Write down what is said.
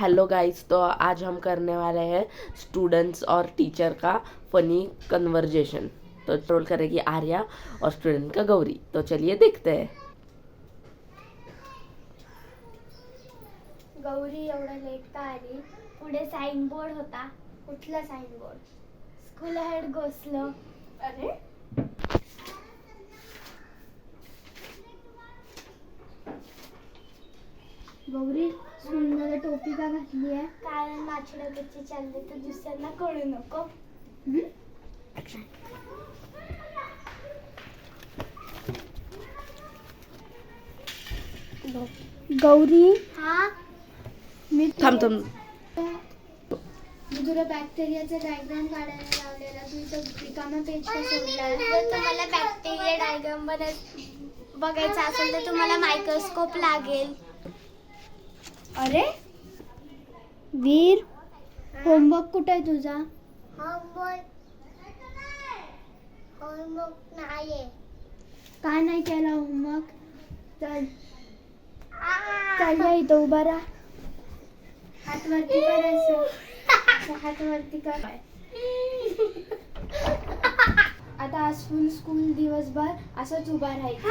Hello guys, तो आज हम करने वाले हैं स्टूडेंट्स और टीचर का फनी कन्वर्जेशन। तो ट्रोल करेगी आर्या और स्टूडेंट का गौरी। तो चलिए देखते हैं। गौरी एवढं लेट का आली? पुढे साइन बोर्ड होता. कुठला साइन बोर्ड? स्कूल हेड घोसलो. अरे गौरी, सुंदर टोपी का घातली आहे? कारण नाचणं कच्ची चालले तर दुसऱ्यांना कळू नको. गौरी, हा मी थांब तुला बॅक्टेरियाचा डायग्राम काढायला लावलेला. तू इथं रिकामा पेज का सोडला? जर तुम्हाला बॅक्टेरिया डायग्राम बघायचा असेल तर तुम्हाला मायक्रोस्कोप लागेल. अरे वीर, होमवर्क कुठे आहे तुझा? होमवर्क नाहीये. का नाही केला होमवर्क? चल चल या इथं उभा राहा. हात वरती करायचं. हात वरती कर. आता आज फुल स्कूल दिवसभर असंच उभा राहायचं.